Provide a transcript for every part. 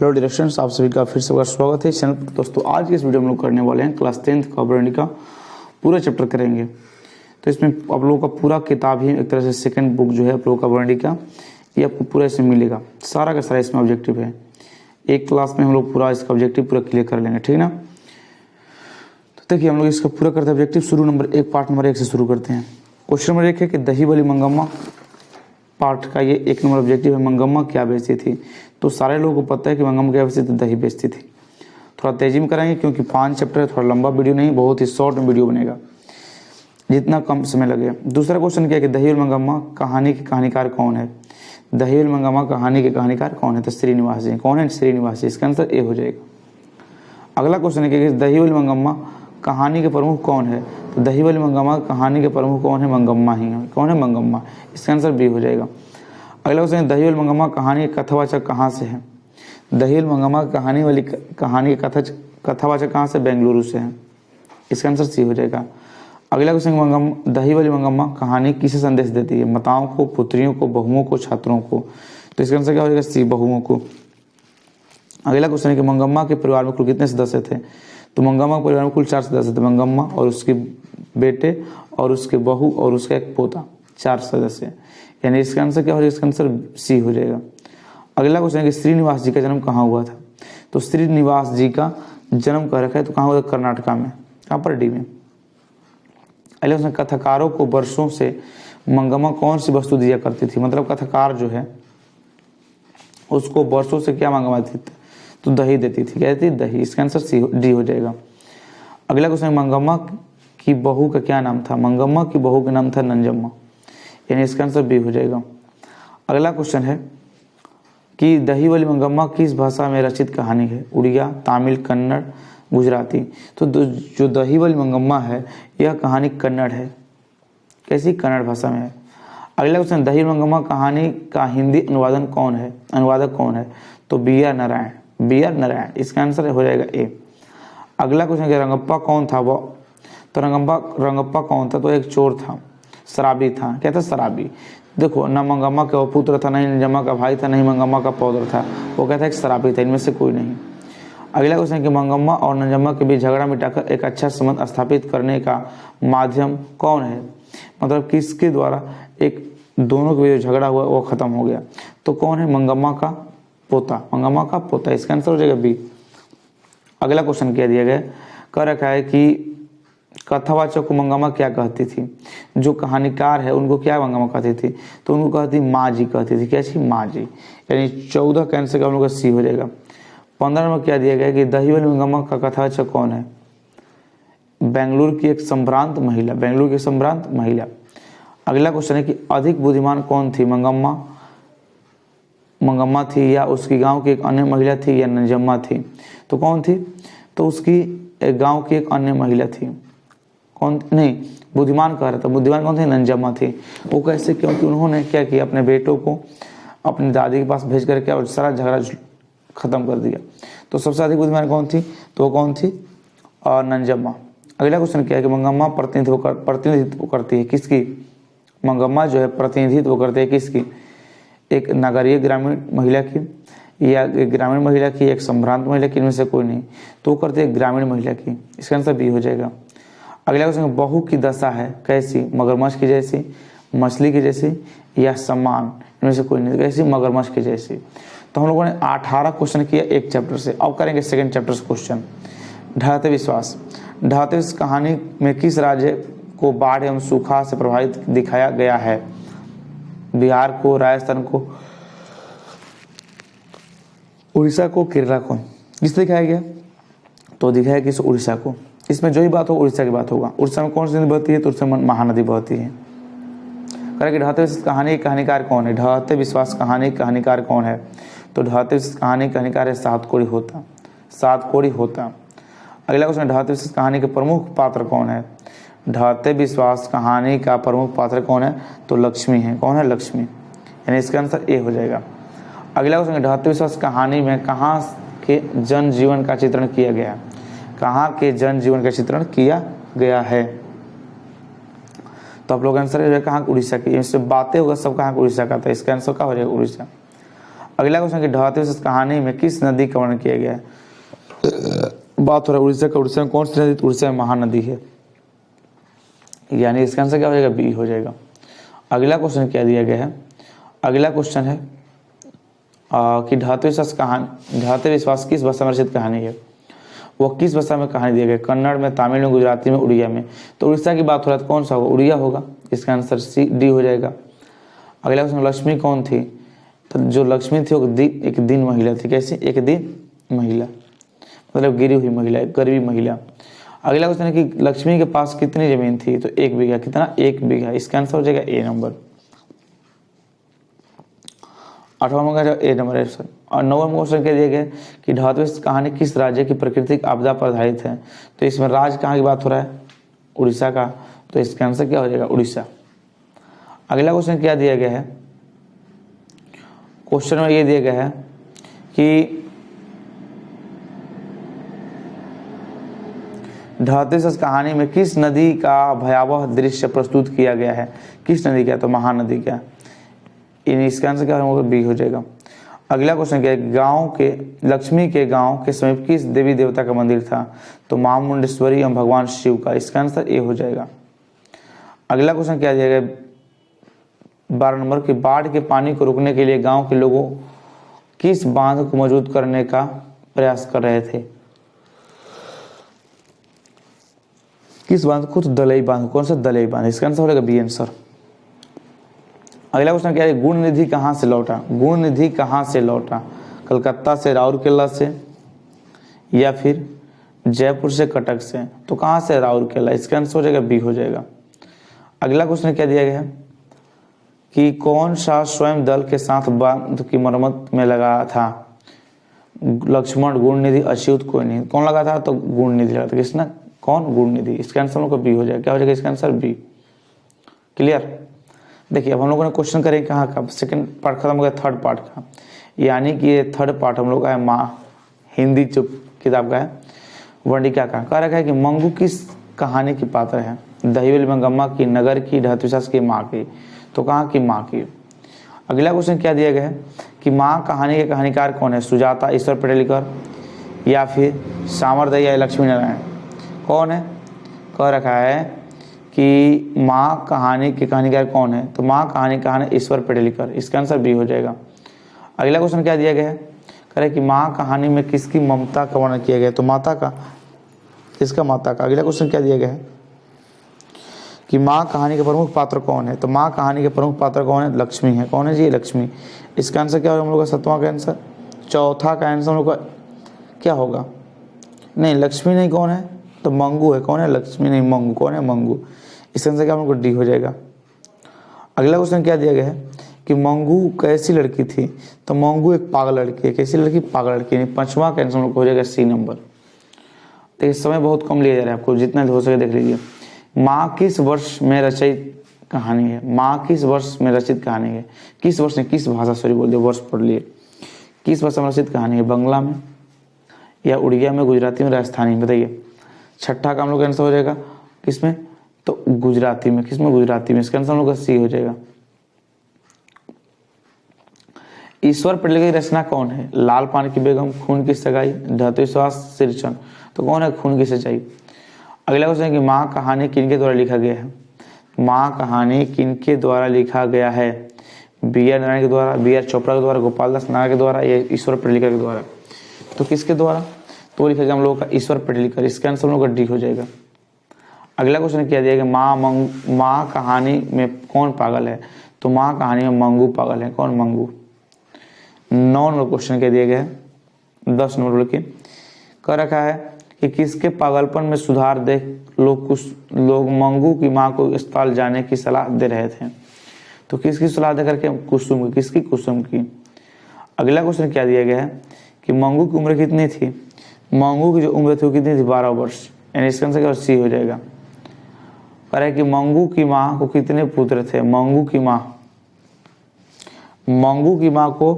Hello directions, आप सभी का फिर से स्वागत है चैनल पर। दोस्तों आज की इस वीडियो में हम लोग करने वाले हैं क्लास 10th का वार्निका का पूरा चैप्टर करेंगे। तो इसमें आप लोगों का पूरा किताब ही एक तरह से सेकंड बुक जो है आप लोगों का वार्निका ये आपको पूरा इसमें मिलेगा। सारा का सारा इसमें ऑब्जेक्टिव है। एक क्लास में हम लोग पूरा इसका ऑब्जेक्टिव पूरा क्लियर कर लेंगे, ठीक ना। तो देखिए हम लोग इसका पूरा करते हैं ऑब्जेक्टिव। शुरू पार्ट नंबर 1 से शुरू करते हैं। क्वेश्चन नंबर 1 है कि दही वाली मंगम्मा पार्ट का ये 1 नंबर ऑब्जेक्टिव है। मंगम्मा क्या बेचती थी? तो सारे लोगों को पता है कि मंगम्मा क्या बेचती थी, दही बेचती थी। थोड़ा तेजी में कराएंगे क्योंकि 5 चैप्टर है, थोड़ा लंबा वीडियो नहीं, बहुत ही शॉर्ट वीडियो बनेगा, जितना कम समय लगे। दूसरा क्वेश्चन क्या है कि दही और मंगम्मा कहानी के कहानीकार कौन है? दही और मंगम्मा कहानी के कहानीकार कौन है? तो श्रीनिवास जी। कौन है? श्रीनिवास जी। इसका आंसर ए हो जाएगा। अगला क्वेश्चन है कि दही वाली मंगम्मा कहानी के प्रमुख कौन है? तो दही वाली मंगम्मा कहानी के प्रमुख कौन है? मंगम्मा ही है। कौन है? मंगम्मा। इसका आंसर बी हो जाएगा। अगला क्वेश्चन है दही वाली मंगम्मा कहानी के कथावाचक कहाँ से है? दही वाली मंगम्मा कहानी के कथावाचक कहाँ से? बेंगलुरु से है। इसका आंसर सी हो जाएगा। अगला क्वेश्चन दही वाली मंगम्मा कहानी किसे संदेश देती है? माताओं को, पुत्रियों को, बहुओं को, छात्रों को। तो इसका आंसर क्या हो जाएगा? सी, बहुओं को। अगला क्वेश्चन है कि मंगम्मा के परिवार में कुल कितने सदस्य थे? तो मंगम्मा के परिवार में कुल 4 सदस्य थे। मंगम्मा और उसके बेटे और उसके बहू और उसका एक पोता, 4 सदस्य। यानी इसका आंसर क्या हो जाएगा? इसका आंसर सी हो जाएगा। अगला क्वेश्चन है कि श्रीनिवास जी का जन्म कहाँ हुआ था? तो श्रीनिवास जी का जन्म कहाँ रखा है? तो कहाँ हुआ था? कर्नाटका में। कहाँ पर? डी में। अगला क्वेश्चन, कथाकारों को वर्षों से मंगम्मा कौन सी वस्तु दिया करती थी? मतलब कथाकार जो है उसको वर्षों से क्या मंगवा थी? तो दही देती थी। क्या देती? दही। इसका आंसर सी, डी हो जाएगा। अगला क्वेश्चन, मंगम्मा की बहू का क्या नाम था? मंगम्मा की बहू का नाम था नंजम्मा। यानी इसका आंसर बी हो जाएगा। अगला क्वेश्चन है कि दही वाली मंगम्मा किस भाषा में रचित कहानी है? उड़िया, तमिल, कन्नड़, गुजराती। तो जो दही वाली मंगम्मा है यह कहानी कन्नड़ है। कैसी? कन्नड़ भाषा में है। अगला क्वेश्चन, दही मंगम्मा कहानी का हिंदी अनुवादक कौन है? तो बी आर नारायण। इसका आंसर हो जाएगा ए। अगला क्वेश्चन है रंगप्पा कौन था? वो तो रंगप्पा कौन था? तो एक चोर था, शराबी था। क्या था? शराबी। देखो, न मंगम्मा का पुत्र था, नहीं नंजम्मा का भाई था, नहीं मंगम्मा का पौत्र था। वो कहता है कि शराबी था। इनमें से कोई नहीं। अगला क्वेश्चन है कि मंगम्मा और नंजम्मा के बीच झगड़ा मिटाकर एक अच्छा संबंध स्थापित करने का माध्यम कौन है? मतलब किसके द्वारा एक दोनों के बीच झगड़ा हुआ वो खत्म हो गया? तो कौन है? मंगम्मा का पोता। इसका आंसर हो जाएगा बी। अगला क्वेश्चन क्या दिया गया? कह रखा है कि कथावाचक को मंगम्मा क्या कहती थी? जो कहानीकार है उनको क्या मंगम्मा कहती थी? तो उनको कहती माँ जी कहती थी। क्या चीज? माँ जी। यानी 14 का आंसर हम लोग का सी हो जाएगा। 15 में क्या दिया गया कि दही वाली मंगम्मा का कथावाचक कौन है? बेंगलुरु की एक संभ्रांत महिला। अगला क्वेश्चन है कि अधिक बुद्धिमान कौन थी? मंगम्मा थी या उसकी गांव की एक अन्य महिला थी या नंजम्मा थी? तो कौन थी? तो उसकी गांव की एक अन्य महिला थी। कौन? नहीं, बुद्धिमान कह रहा था। बुद्धिमान कौन थी? नंजम्मा थी। वो कैसे? क्योंकि उन्होंने क्या किया, अपने बेटों को अपनी दादी के पास भेज करके और सारा झगड़ा खत्म कर दिया। तो सबसे अधिक बुद्धिमान कौन थी? तो वो कौन थी? और नंजम्मा। अगला क्वेश्चन क्या है कि मंगम्मा प्रतिनिधित्व करती है किसकी? मंगम्मा जो है प्रतिनिधित्व करती है किसकी? एक नगरीय ग्रामीण महिला की, या एक ग्रामीण महिला की, एक संभ्रांत महिला की। इनमें से कोई नहीं। तो वो करती है ग्रामीण महिला की। इसका आंसर बी हो जाएगा। अगला क्वेश्चन, बहू की दशा है कैसी? मगरमच्छ की जैसी, मछली की जैसी या समान? इनमें से कोई नहीं। कैसी? मगरमच्छ की जैसी। तो हम लोगों ने 18 क्वेश्चन किया एक चैप्टर से। अब करेंगे सेकंड चैप्टर से क्वेश्चन। ढहते विश्वास कहानी में किस राज्य को बाढ़ एवं सूखा से प्रभावित दिखाया गया है? बिहार को, राजस्थान को, उड़ीसा को, केरला को। किस दिखाया गया? तो दिखाया किस? उड़ीसा को। इसमें जो ही बात हो उड़ीसा की बात होगा। उड़ीसा में कौन सी नदी बहती है? तो उड़ीसा में महानदी बहती है। करें कि ढहते विश्वास कहानी कहानीकार कौन है? ढहते विश्वास कहानी कहानीकार कौन है? तो ढहते विश्वास कहानी कहानीकार है सातकोड़ी होता। अगला क्वेश्चन, ढहते विश्वास कहानी के प्रमुख पात्र कौन है? ढहते विश्वास कहानी का प्रमुख पात्र कौन है? तो लक्ष्मी है। कौन है? लक्ष्मी। यानी इसका आंसर ए हो जाएगा। अगला क्वेश्चन, ढहते विश्वास कहानी में कहाँ के जनजीवन का चित्रण किया गया? कहाँ के जनजीवन का चित्रण किया गया है? तो आप लोग आंसर हो जाएगा कहाँ? उड़ीसा की। इससे बातें होगा सब कहाँ? उड़ीसा का था। इसका आंसर क्या हो जाएगा? उड़ीसा। अगला क्वेश्चन कि ढाते हुए कहानी में किस नदी का वर्णन किया गया है? बात हो रहा है उड़ीसा का। उड़ीसा में कौन सी नदी? उड़ीसा में महानदी है, यानी इसका आंसर क्या हो जाएगा? बी हो जाएगा। अगला क्वेश्चन क्या दिया गया है? अगला क्वेश्चन है कि ढाते विश्वास किस भाषा में रचित कहानी है? वो किस भाषा में कहानी दिया गया? कन्नड़ में, तमिल में, गुजराती में, उड़िया में। तो उड़ीसा की बात हो रहा है तो कौन सा होगा? उड़िया होगा। इसका आंसर सी डी हो जाएगा। अगला क्वेश्चन, लक्ष्मी कौन थी? तो जो लक्ष्मी थी वो एक दिन महिला थी। कैसे? एक दिन महिला मतलब गिरी हुई महिला, गरीबी महिला। अगला क्वेश्चन है कि लक्ष्मी के पास कितनी जमीन थी? तो 1 बीघा। कितना? 1 बीघा। इसका आंसर हो जाएगा ए नंबर। 8वां नंबर ए नंबर है सर। और 9वां क्वेश्चन क्या दिया गया कि ढाते कहानी किस राज्य की प्राकृतिक आपदा पर आधारित है? तो इसमें राज्य कहाँ की बात हो रहा है? उड़ीसा का। तो इसका आंसर क्या हो जाएगा? उड़ीसा। अगला क्वेश्चन क्या दिया गया है? क्वेश्चन में ये दिया गया है कि ढाते कहानी में किस नदी का भयावह दृश्य प्रस्तुत किया गया है? किस नदी का? तो महानदी का। इसका आंसर क्या होगा? बी हो जाएगा। अगला क्वेश्चन क्या है? लक्ष्मी के गांव के समीप किस देवी देवता का मंदिर था? तो मां मुंडेश्वरी एवं भगवान शिव का। इसका आंसर ए हो जाएगा। अगला क्वेश्चन क्या दिया गया? 12 नंबर की बाढ़ के पानी को रोकने के लिए गांव के लोगों किस बांध को मजबूत करने का प्रयास कर रहे थे? किस बांध को? तो दलई बांध। कौन सा? दलई बांध। इसका आंसर हो जाएगा बी आंसर। अगला क्वेश्चन क्या है? गुण निधि कहाँ से लौटा? गुण निधि कहाँ से लौटा? कलकत्ता से, राउरकेला से, या फिर जयपुर से, कटक से। तो कहाँ से? राउरकेला। इसका आंसर हो जाएगा बी हो जाएगा। अगला क्वेश्चन क्या दिया गया है कि कौन सा स्वयं दल के साथ बांध की मरम्मत में लगा था? लक्ष्मण, गुण निधि, अच्युत, कोई नहीं। कौन लगा था? तो गुण निधि लगा था। किसने? कौन? गुण निधि। इसका आंसर हम लोग का बी हो जाएगा। क्या हो जाएगा इसका आंसर? बी। क्लियर? देखिए अब हम लोगों ने क्वेश्चन करें कहाँ का? सेकंड पार्ट खत्म हो गया, थर्ड पार्ट का, यानी कि ये थर्ड पार्ट हम लोग का है माँ हिंदी जो किताब का है वर्णिका का। कह रखा है कि मंगू किस कहानी की पात्र है? दहीवली मंगम्मा की, नगर की, ढातुशास की, माँ की। तो कहाँ की? माँ की। अगला क्वेश्चन क्या दिया गया है कि माँ कहानी के कहानीकार कौन है? सुजाता, ईश्वर पेडलेकर, या फिर सामरदई या लक्ष्मी नारायण। कौन है? कह रखा है कि माँ कहानी के कहानीकार कौन है? तो माँ कहानी कहानी ईश्वर पेडलेकर। इसका आंसर बी हो जाएगा। अगला क्वेश्चन क्या दिया गया है? कह रहे कि माँ कहानी में किसकी ममता का वर्णन किया गया? तो माता का। इसका माता का। अगला क्वेश्चन क्या दिया गया है कि माँ कहानी के प्रमुख पात्र कौन है? तो माँ कहानी के प्रमुख पात्र कौन है? लक्ष्मी है। कौन है जी? लक्ष्मी। इसका आंसर क्या होगा हम लोग का? 7वां का आंसर। चौथा का आंसर हम लोग का क्या होगा? नहीं, लक्ष्मी नहीं। कौन है? तो मंगू है। कौन है? लक्ष्मी नहीं, मंगू। कौन है? मंगू। इसका आंसर क्या हम लोग को? डी हो जाएगा। अगला क्वेश्चन क्या दिया गया है कि मंगू कैसी लड़की थी? तो मंगू एक पागल लड़की है। कैसी लड़की? पागल लड़की। 5वां का आंसर हम लोग हो जाएगा सी नंबर। तो इस समय बहुत कम लिया जा रहा है, आपको जितना हो सके देख लीजिए। माँ किस वर्ष में रचित कहानी है? माँ किस वर्ष में रचित कहानी है? किस वर्ष में, किस भाषा, सॉरी बोल दिया, वर्ष पढ़ लिए। किस भाषा में रचित कहानी है? बंगला में, या उड़िया में, गुजराती में, राजस्थानी में? बताइए। छठा का हम लोग का आंसर हो जाएगा किसमें? तो गुजराती में। किसमें? गुजराती में। इसका आंसर हम लोग का सी हो जाएगा। ईश्वर पेडलेकर की रचना कौन है? लाल पान की बेगम, खून की सगाई, ढातुश्वास, सिरचन। तो कौन है? खून की सच्चाई। अगला क्वेश्चन है कि माँ कहानी किनके द्वारा लिखा गया है? माँ कहानी किनके द्वारा लिखा गया है? बी आर नारायण के द्वारा, बी आर चोपड़ा के द्वारा, गोपाल दास नागर के द्वारा, या ईश्वर पेडलेकर के द्वारा? तो किसके द्वारा? तो लिखा गया हम लोगों का ईश्वर पेडलेकर। इसका आंसर हम लोग का डी हो जाएगा। अगला क्वेश्चन क्या दिया गया? माँ कहानी में कौन पागल है? तो माँ कहानी में मंगू पागल है। कौन? मंगू। 9 नंबर क्वेश्चन क्या दिया गया है? 10 नंबर के कह रखा है कि किसके पागलपन में सुधार देख कुछ लोग मंगू की माँ को अस्पताल जाने की सलाह दे रहे थे। तो किसकी सलाह दे करके? कुसुम की। किसकी? कुसुम की। अगला क्वेश्चन क्या दिया गया है कि मंगू की उम्र कितनी थी? मंगू की जो उम्र थी वो कितनी थी? 12 वर्ष। यानी इसका आंसर क्या? सी हो जाएगा। कह रहा है कि मंगू की माँ को कितने पुत्र थे? मंगू की माँ को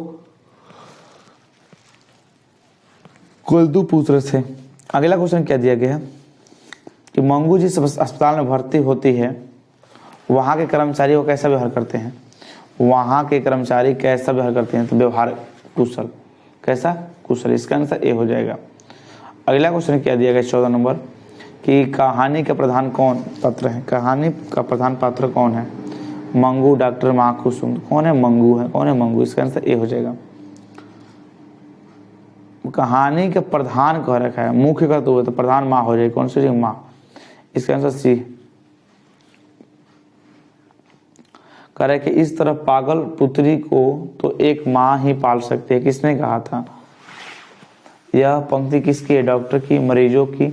कुल 2 पुत्र थे। अगला क्वेश्चन क्या दिया गया है कि मंगू जिस अस्पताल में भर्ती होती है वहाँ के कर्मचारी वो कैसा व्यवहार करते हैं? वहाँ के कर्मचारी कैसा व्यवहार करते हैं? तो व्यवहार कुशल। कैसा? कुशल। इसका आंसर ए हो जाएगा। अगला क्वेश्चन क्या दिया गया 14 नंबर कि कहानी का प्रधान कौन पात्र है? कहानी का प्रधान पात्र कौन है? मंगू, डॉक्टर, माँ, कुसुम। कौन है? मंगू है। कौन है? मंगू। इसका आंसर ए हो जाएगा। कहानी का प्रधान कह रखा है, मुख्य का तो प्रधान माँ हो जाएगी। कौन सी? माँ। इसका आंसर सी। कह रहे कि इस तरह पागल पुत्री को तो एक माँ ही पाल सकती है। किसने कहा था? यह पंक्ति किसकी है? डॉक्टर की, मरीजों की,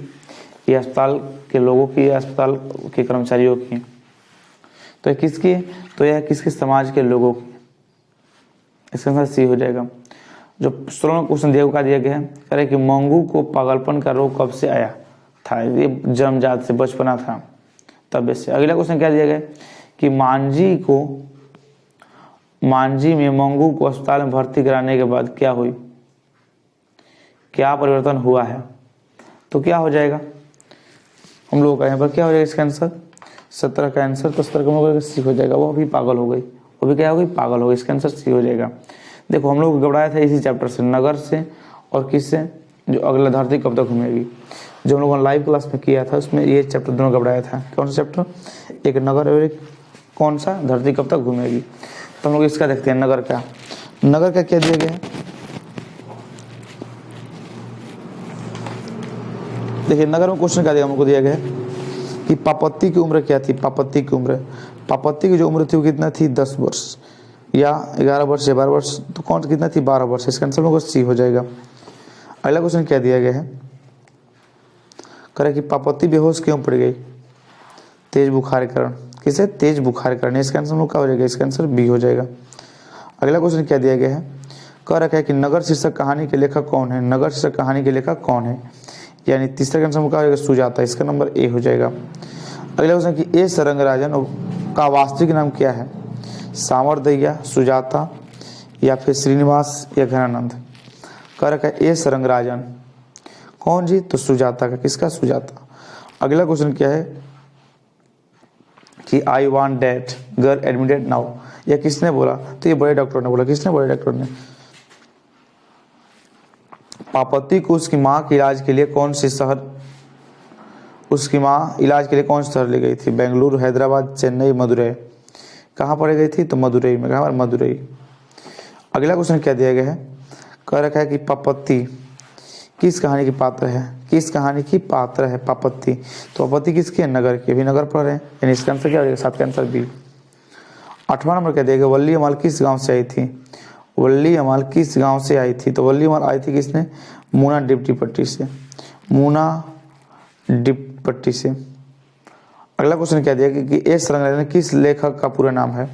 या अस्पताल के लोगों की, या अस्पताल के कर्मचारियों की? तो यह किसकी? तो यह किसके? समाज के लोगों की। इसका आंसर सी हो जाएगा। जो 16वां क्वेश्चन देव का दिया गया है, कह रहे कि मंगू को पागलपन का रोग कब से आया था? ये जन्मजात से, बचपना था तब से। अगला क्वेश्चन क्या दिया गया कि मांझी में मंगू को अस्पताल में भर्ती कराने के बाद क्या हुई? क्या परिवर्तन हुआ है? तो क्या हो जाएगा हम लोगों का यहाँ पर? क्या हो जाएगा इसका आंसर? 17 का आंसर तो 17 का हम लोगों का सी हो जाएगा। वो भी पागल हो गई। वो भी क्या हो गई? पागल हो गई। इसका आंसर सी हो जाएगा। देखो हम लोग घबराया था इसी चैप्टर से, नगर से और किससे? जो अगला धरती कब तक घूमेगी, जो हम लोगों ने लाइव क्लास में किया था, उसमें ये चैप्टर दोनों घबराया था। कौन सा चैप्टर? एक नगर और एक कौन सा? धरती कब तक घूमेगी। तो हम लोग इसका देखते हैं, नगर का। नगर का क्या दिया गया है? देखिए नगर में क्वेश्चन क्या दिया हमको? दिया गया है कि पापत्ती की उम्र क्या थी? पापत्ती की उम्र, पापत्ती की जो उम्र थी वो कितना थी? 10 वर्ष या 11 वर्ष या 12 वर्ष। तो कौन कितना थी? 12 वर्ष। इसका आंसर लोगों को सी हो जाएगा। अगला क्वेश्चन क्या दिया गया है? करे कि पापत्ती बेहोश क्यों पड़ गई? तेज बुखार के कारण। किसे? तेज बुखार के कारण। इसका आंसर लोग क्या हो जाएगा? इसका आंसर बी हो जाएगा। अगला क्वेश्चन क्या दिया गया है? कह रखा है कि नगर शीर्षक कहानी के लेखक कौन है? नगर शीर्षक कहानी के लेखक कौन है? यानी तीसरा आंसर क्या हो जाएगा? सुजाता। इसका नंबर ए हो जाएगा। अगला क्वेश्चन कि एस रंगराजन का वास्तविक नाम क्या है? सामरदैया, सुजाता, या फिर श्रीनिवास, या घनानंद। कह रखा है एस रंगराजन। कौन जी? तो सुजाता का। किसका? सुजाता। अगला क्वेश्चन क्या है कि I want that girl admitted now. यह किसने बोला? तो ये बड़े डॉक्टर ने बोला। किसने? बड़े डॉक्टर ने। पापत्ती को उसकी माँ के इलाज के लिए कौन से शहर, उसकी माँ इलाज के लिए कौन से शहर ले गई थी? बेंगलुरु, हैदराबाद, चेन्नई, मदुरई। कहाँ पढ़ गई थी? तो मदुरई में। कहाँ? मदुरई। अगला क्वेश्चन क्या दिया गया है? कह रखा है कि पापत्ती किस कहानी की पात्र है? किस कहानी की पात्र है पापत्ती? तो पापत्ती किसकी है? नगर की। भी नगर पढ़ रहे हैं, यानी इसका आंसर क्या हो जाएगा? 7 का आंसर बी। 8वां नंबर क्या दिया गया? वल्ली अमाल किस गांव से आई थी? वल्ली अमाल किस गांव से आई थी? तो वल्ली अमाल आई थी किसने? मूना डिप्टी पट्टी से। मूना डिप पट्टी से। अगला क्वेश्चन क्या दिया कि एस रंगराजन किस लेखक का पूरा नाम है?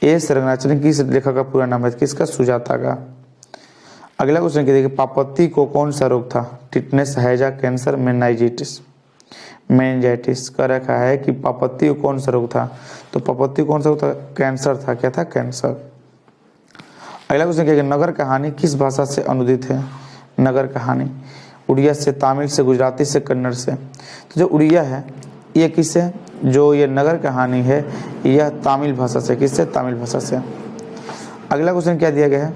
एस रंगराजन किस लेखक का पूरा नाम है? किसका? सुजाता का। अगला क्वेश्चन क्या दिया कि पापत्ती को कौन सा रोग था? टिटनेस, हैजा, कैंसर, मेनिंजाइटिस। कह रखा है कि पापत्ती को कौन सा रोग था? तो पापत्ती कौन सा रोग था? कैंसर था। क्या था? कैंसर। अगला क्वेश्चन क्या है? नगर कहानी किस भाषा से अनुदित है? नगर कहानी उड़िया से, तमिल से, गुजराती से, कन्नड़ से। तो जो उड़िया है ये किससे? जो ये नगर कहानी है यह तमिल भाषा से। किससे? तमिल भाषा से। अगला क्वेश्चन क्या दिया गया है?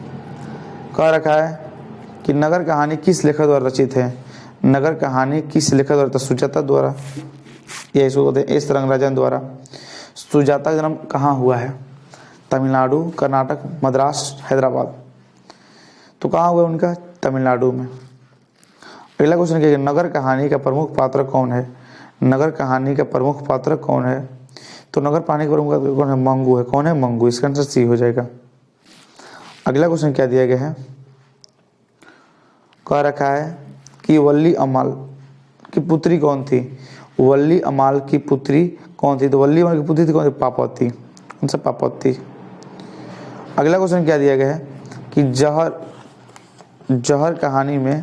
कह रखा है कि नगर कहानी किस लेखक द्वारा रचित है? नगर कहानी किस लेखक द्वारा? तो सुजाता द्वारा, या इसको कहते हैं एस रंगराजन द्वारा। सुजाता का जन्म कहाँ हुआ है? तमिलनाडु, कर्नाटक, मद्रास, हैदराबाद। तो कहाँ हुआ उनका? तमिलनाडु में। अगला क्वेश्चन क्या है? नगर कहानी का प्रमुख पात्र कौन है? नगर कहानी का प्रमुख पात्र कौन है? तो नगर कहानी का प्रमुख पात्र कौन है? मंगू है। कौन है? मंगू। इसका आंसर सी हो जाएगा। अगला क्वेश्चन क्या दिया गया है? कह रखा है कि वल्ली अमाल की पुत्री कौन थी? वल्ली अमाल की पुत्री कौन थी? तो वल्ली अमाल की पुत्री थी कौन थी? पापत्ती। कौन सा? पापत्ती। अगला क्वेश्चन क्या दिया गया है कि जहर कहानी में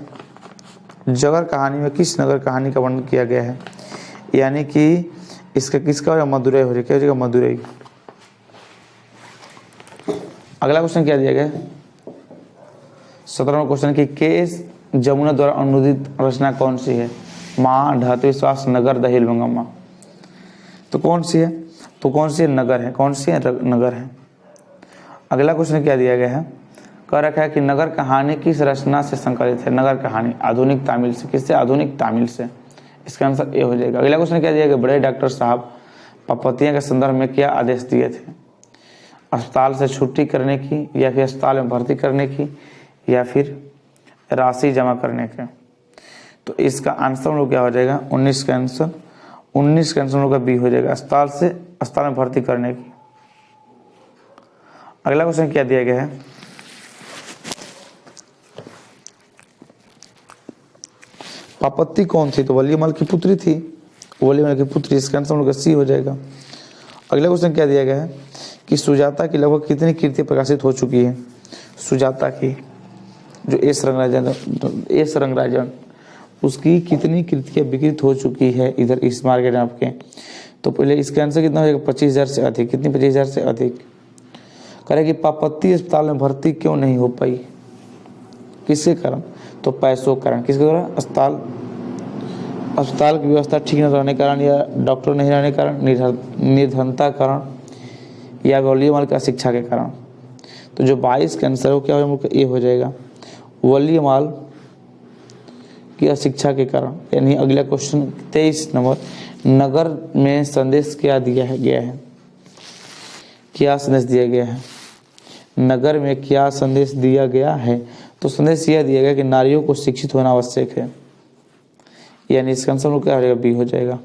किस नगर कहानी का वर्णन किया गया है? यानी कि इसका किसका? मदुरई हो जाएगा। क्या हो जाएगा? मदुरई। अगला क्वेश्चन क्या दिया गया? 17वां क्वेश्चन की केस जमुना द्वारा अनुदित रचना कौन सी है? माँ, ढात विश्वास, नगर, दहिल मंगम्मा। तो कौन सी है? तो कौन सी है? नगर है। कौन सी है? नगर है। अगला क्वेश्चन क्या दिया गया है? कह रखा है कि नगर कहानी किस रचना से संकलित है। नगर कहानी आधुनिक तामिल से, किससे? आधुनिक तामिल से। इसका आंसर ए हो जाएगा। अगला क्वेश्चन क्या दिया गया, बड़े डॉक्टर साहब पपतिया के संदर्भ में क्या आदेश दिए थे? अस्पताल से छुट्टी करने की, या फिर अस्पताल में भर्ती करने की, या फिर राशि जमा करने के। तो इसका आंसर हम लोग क्या हो जाएगा, 19 का आंसर, 19 का आंसर हम लोग का बी हो जाएगा, अस्पताल में भर्ती करने की। अगला क्वेश्चन क्या दिया गया है, पापत्ती कौन थी? तो वलीमल की पुत्री थी, वलीमल की पुत्री। इसका आंसर हम लोग का सी हो जाएगा। अगला क्वेश्चन क्या दिया गया है कि सुजाता की लगभग कितनी कृतियां प्रकाशित हो चुकी है? सुजाता की जो एस रंगराजन उसकी कितनी कृतियां विकृत हो चुकी है इधर इस मार्केट में आपके? तो पहले इसका आंसर कितना हो जाएगा, 25,000 से अधिक। कितनी? 25,000 से अधिक। कह कि पापत्ती अस्पताल में भर्ती क्यों नहीं हो पाई, किसके कारण? तो पैसों के कारण। किसके कारण? अस्पताल की व्यवस्था ठीक न रहने के कारण, या डॉक्टर नहीं रहने के कारण, निर्धनता के कारण, या वलीमल का शिक्षा के कारण। तो जो 22 का आंसर हो क्या हो, ये हो जाएगा वलीमल की अशिक्षा के कारण। यानी अगला क्वेश्चन 23 नंबर, नगर में संदेश क्या दिया गया है? क्या संदेश दिया गया है? नगर में क्या संदेश दिया गया है? तो संदेश यह दिया गया कि नारियों को शिक्षित होना आवश्यक है। यानी इसका आंसर क्या हो जाएगा, बी हो जाएगा।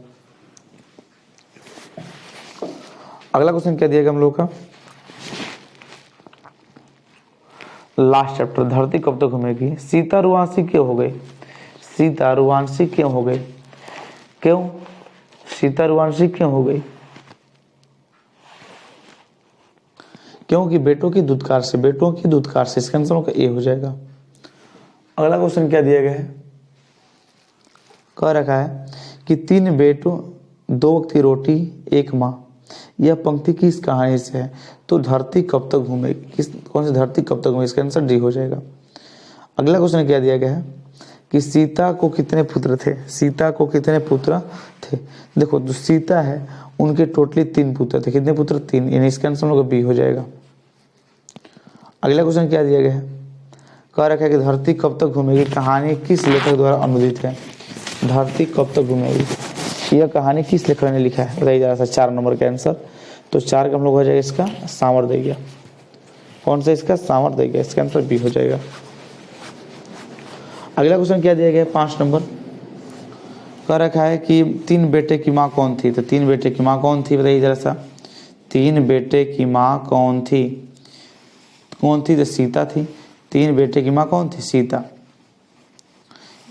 अगला क्वेश्चन क्या दिया गया हम लोग का, लास्ट चैप्टर, धरती कब तक घूमेगी? सीता रुआंशी क्यों हो गई? सीता रुआंशी क्यों हो गई? क्यों सीता रुआंशी क्यों हो गई? क्योंकि बेटों की दुत्कार से, बेटों की दुत्कार से। इसका आंसर का ए हो जाएगा। अगला क्वेश्चन क्या दिया गया है, कह रखा है कि 3 बेटों 2 वक्त की रोटी 1 माँ। यह पंक्ति किस कहानी से है? तो धरती कब तक घूमेगी, कौन सी धरती कब तक घूमेगी? इसका आंसर डी हो जाएगा। अगला क्वेश्चन क्या दिया गया है कि सीता को कितने पुत्र थे? सीता को कितने पुत्र थे? देखो जो सीता है उनके टोटली 3 पुत्र थे। कितने पुत्र? 3। यानी इसका आंसर हम लोग बी हो जाएगा। अगला क्वेश्चन क्या दिया गया है, कह रखा है कि धरती कब तक घूमेगी कहानी किस लेखक द्वारा अनुदित है? धरती कब तक घूमेगी, यह कहानी किस लेखक ने लिखा है? बताइए जरा सा। 4 नंबर का आंसर। तो 4 का हम लोग हो जाएगा इसका सामर्थ्य। कौन सा? इसका सामर्थ्य। इसका आंसर बी हो जाएगा। अगला क्वेश्चन क्या दिया गया है, 5 नंबर, कह रखा है कि 3 बेटे की माँ कौन थी? तो 3 बेटे की माँ कौन थी, बताइए जरा सा। 3 बेटे की माँ कौन थी? कौन थी? तो सीता थी। 3 बेटे की माँ कौन थी? सीता।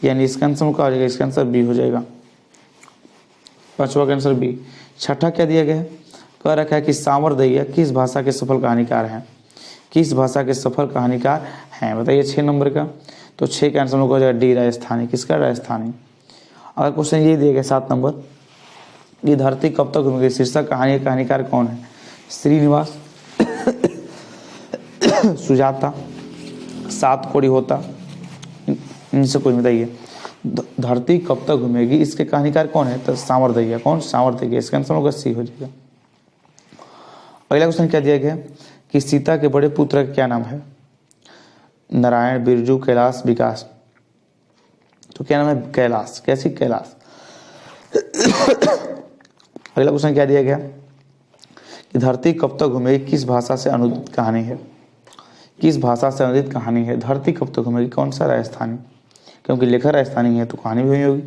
यानी इसका आंसर क्या हो जाएगा? इसका आंसर बी हो जाएगा। 5वां का आंसर बी। 6ठा क्या दिया गया है, कह रखा है कि सामरदैया किस भाषा के सफल कहानीकार हैं? किस भाषा के सफल कहानीकार हैं? बताइए 6 नंबर का। तो 6 का आंसर हो जाएगा डी, राजस्थानी। किसका? राजस्थानी। अगर क्वेश्चन ये दिया गया 7 नंबर, ये धरती कब तक घूमेगी शीर्षक कहानी कहानीकार कौन है? श्रीनिवास, सुजाता, 7 कोड़ी होता, इनसे कोई बताइए। धरती कब तक घूमेगी इसके कहानीकार कौन है? तो सामरदैया। कौन? सामरदैया। इसका आंसर होगा सी हो जाएगा। अगला क्वेश्चन क्या दिया गया कि सीता के बड़े पुत्र का क्या नाम है? नारायण, बिरजू, कैलाश, विकास। तो क्या नाम है? कैलाश। कैसी? कैलाश। अगला क्वेश्चन क्या दिया गया कि धरती कब तक घूमेगी किस भाषा से अनुदित कहानी है? किस भाषा से अनुदित कहानी है? धरती कब तक घूमेगी। कौन सा? राजस्थानी। क्योंकि लेखक राजस्थानी है तो कहानी भी वही होगी।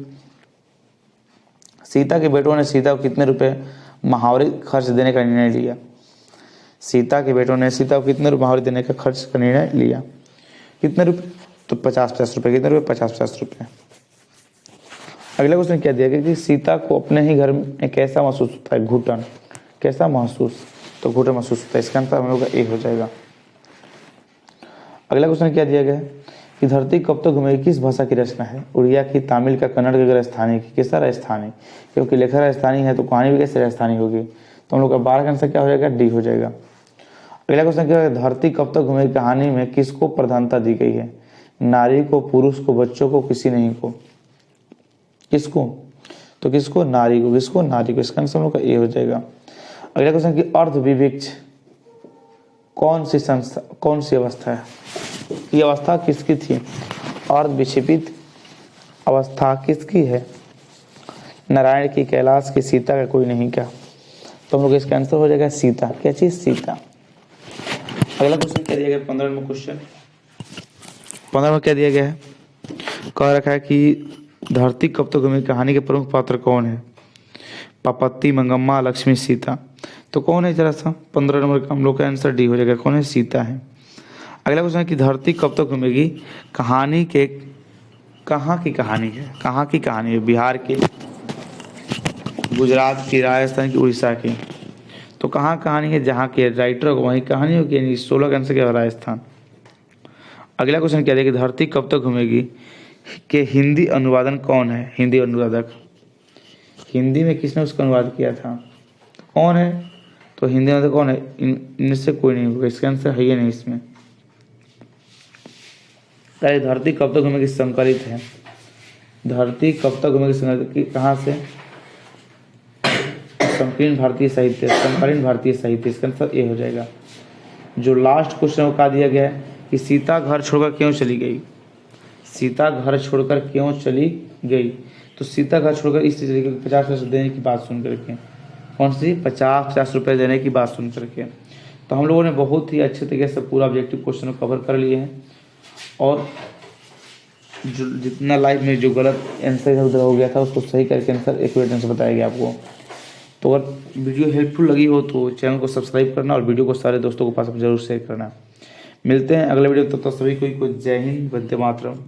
सीता के बेटों ने सीता को कितने रुपए मुहावरे खर्च देने का निर्णय लिया? सीता के बेटों ने सीता को कितने रुपए मुहावरे देने का खर्च का निर्णय लिया? कितने रुपए? तो 50-50 रुपए। कितने रुपए? 50-50 रुपए। अगला क्वेश्चन क्या दिया गया कि सीता को अपने ही घर में कैसा महसूस होता है? घुटन। कैसा महसूस? तो घुटन महसूस होता है। इसका आंसर हम लोग का ए हो जाएगा। अगला क्वेश्चन क्या दिया गया कि धरती कब तक घूमेगी किस भाषा की रचना है? उड़िया की, तमिल का, कन्नड़ की, राजस्थानी की। किसका? राजस्थानी। क्योंकि लेखक राजस्थानी है तो कहानी भी कैसे राजस्थानी होगी? तो हम लोग का 12 का आंसर क्या हो जाएगा? डी हो जाएगा। अगला क्वेश्चन क्या है, धरती कब तक घूमेगी कहानी में किसको प्रधानता दी गई है? नारी को, पुरुष को, बच्चों को, किसी नहीं को? किसको? तो किसको? नारी को। किसको? नारी को। इसका आंसर हम लोग का ए हो जाएगा। अगला क्वेश्चन की अर्ध विविक्ष कौन सी संस्था, कौन सी अवस्था है? की अवस्था किसकी थी? अर्ध विक्षेपित अवस्था किसकी है? नारायण की, कैलाश की, सीता का कोई नहीं क्या? तो हम लोग इसका आंसर हो जाएगा सीता। क्या चीज? सीता। अगला क्वेश्चन क्या दिया गया 15 नंबर क्वेश्चन? 15 में क्या दिया गया है? कह रखा है कि धरती कब तक घूमेगी कहानी के प्रमुख पात्र कौन है? पापत्ती, मंगम्मा, लक्ष्मी, सीता। तो कौन है जरा सा? 15 नंबर का हम लोग का आंसर डी हो जाएगा। कौन है? सीता है। अगला क्वेश्चन है कि धरती कब तक घूमेगी कहानी के, कहाँ की कहानी है? कहाँ की कहानी है? बिहार की, गुजरात की, राजस्थान की, उड़ीसा की। तो कहाँ कहानी है? जहाँ के राइटर को वहीं कहानी होगी। 16 का आंसर क्या है? राजस्थान। अगला क्वेश्चन क्या है कि धरती कब तक घूमेगी के हिंदी अनुवादन कौन है? हिंदी अनुवादक, हिंदी में किसने उसका अनुवाद किया था? कौन है? तो हिंदी अनुवादक कौन है? इनमें से कोई नहीं होगा। इसका आंसर है ही नहीं इसमें। अरे धरती कब तक घूमेगी संकलित है। धरती कब तक घूमेगी संकलित कहाँ से? संकीर्ण भारतीय साहित्य, समकालीन भारतीय साहित्य। इसका आंसर ए हो जाएगा। जो लास्ट क्वेश्चन वो कहा दिया गया है कि सीता घर छोड़कर क्यों चली गई? सीता घर छोड़कर क्यों चली गई? तो सीता घर छोड़कर इस तरीके 50 पैसे देने की बात सुन करके। कौन सी? 50 रुपये देने की बात सुन करके। तो हम लोगों ने बहुत ही अच्छे तरीके से पूरा ऑब्जेक्टिव क्वेश्चन को कवर कर लिए हैं और जो जितना लाइफ में जो गलत आंसर उधर हो गया था उसको सही करके आंसर एक्यूरेट आंसर बताया गया आपको। तो अगर वीडियो हेल्पफुल लगी हो तो चैनल को सब्सक्राइब करना और वीडियो को सारे दोस्तों के पास जरूर शेयर करना। मिलते हैं अगले वीडियो। तब तक सभी को जय हिंद, वंदे मातरम।